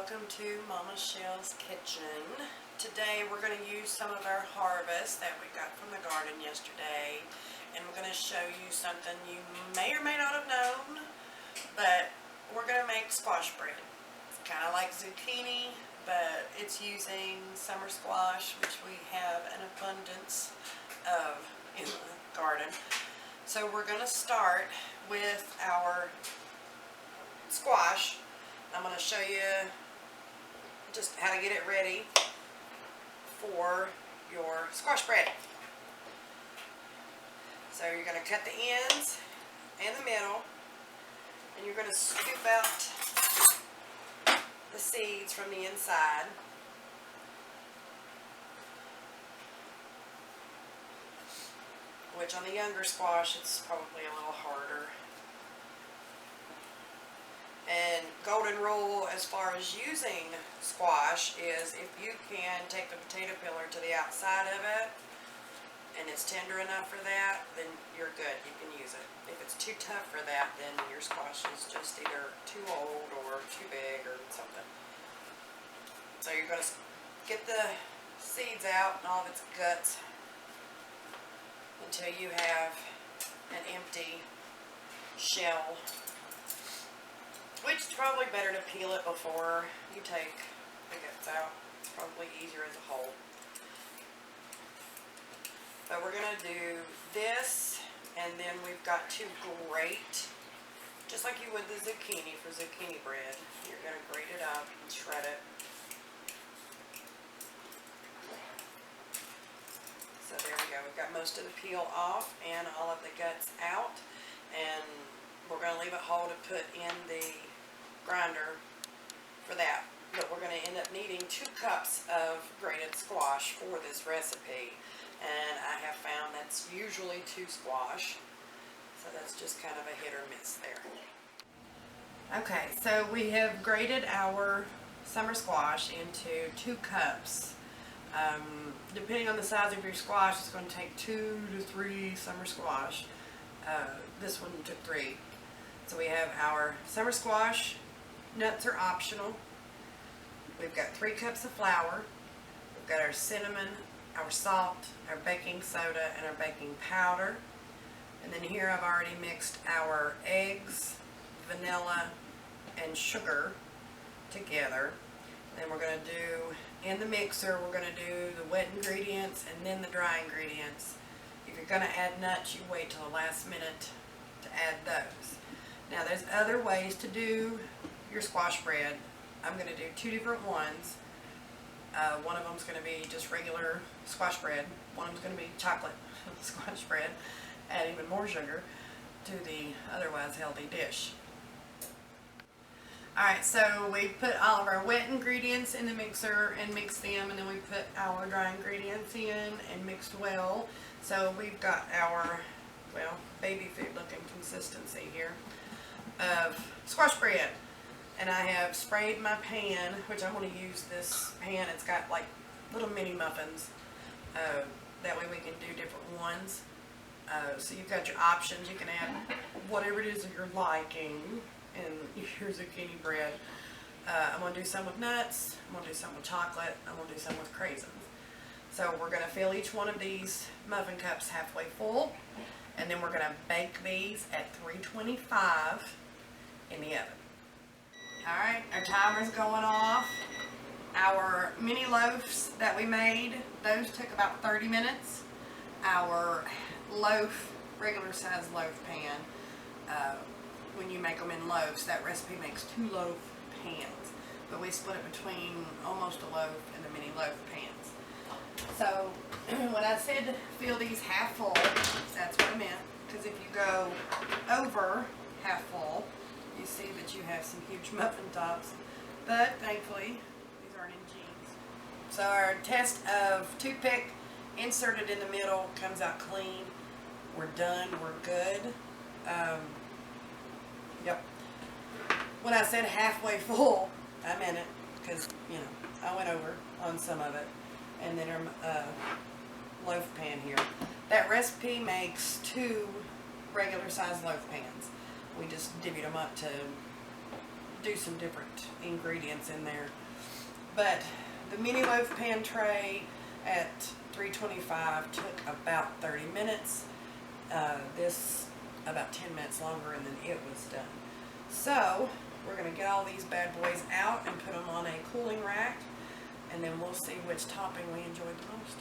welcome to Mama Shell's Kitchen. Today we're going to use some of our harvest that we got from the garden yesterday, and we're going to show you something you may or may not have known, but we're going to make squash bread. It's kind of like zucchini, but it's using summer squash, which we have an abundance of in the garden. So we're going to start with our squash. I'm going to show you just how to get it ready for your squash bread. So you're going to cut the ends and the middle, and you're going to scoop out the seeds from the inside. Which on the younger squash it's probably a little harder. And golden rule as far as using squash is if you can take the potato peeler to the outside of it and it's tender enough for that, then you're good, you can use it. If it's too tough for that, then your squash is just either too old or too big or something. So you're going to get the seeds out and all of its guts until you have an empty shell. Which is probably better to peel it before you take the guts out. It's probably easier as a whole. But we're going to do this, and then we've got to grate, just like you would the zucchini for zucchini bread. You're going to grate it up and shred it. So there we go. We've got most of the peel off and all of the guts out. And we're going to leave it whole to put in the grinder for that. But we're going to end up needing 2 cups of grated squash for this recipe. And I have found that's usually 2 squash. So that's just kind of a hit or miss there. Okay, so we have grated our summer squash into 2 cups. Depending on the size of your squash, it's going to take 2 to 3 summer squash. This one took 3. So we have our summer squash. Nuts are optional. We've got 3 cups of flour. We've got our cinnamon, our salt, our baking soda, and our baking powder. And then here I've already mixed our eggs, vanilla, and sugar together. Then we're going to do, in the mixer, we're going to do the wet ingredients and then the dry ingredients. If you're going to add nuts, you wait till the last minute to add those. Now there's other ways to do your squash bread. I'm going to do 2 different ones. One of them is going to be just regular squash bread. One of them is going to be chocolate squash bread. Add even more sugar to the otherwise healthy dish. Alright, so we put all of our wet ingredients in the mixer and mixed them, and then we put our dry ingredients in and mixed well. So we've got our, well, baby food looking consistency here of squash bread. And I have sprayed my pan, which I'm going to use this pan. It's got like little mini muffins. That way we can do different ones. So you've got your options. You can add whatever it is that you're liking in your zucchini bread. I'm going to do some with nuts. I'm going to do some with chocolate. I'm going to do some with craisins. So we're going to fill each one of these muffin cups halfway full. And then we're going to bake these at 325 in the oven. Alright, our timer's going off. Our mini loaves that we made, those took about 30 minutes. Our loaf, regular size loaf pan, when you make them in loaves, that recipe makes 2 loaf pans. But we split it between almost a loaf and the mini loaf pans. So when I said fill these half full, that's what I meant. Because if you go over half full, you see that you have some huge muffin tops. But thankfully, these aren't in jeans. So our test of toothpick inserted in the middle comes out clean. We're done. We're good. Yep. When I said halfway full, I meant it. Because, you know, I went over on some of it. And then our loaf pan here. That recipe makes 2 regular size loaf pans. We just divvied them up to do some different ingredients in there. But the mini loaf pan tray at 325 took about 30 minutes. This about 10 minutes longer, and then it was done. So we're going to get all these bad boys out and put them on a cooling rack, and then we'll see which topping we enjoyed the most.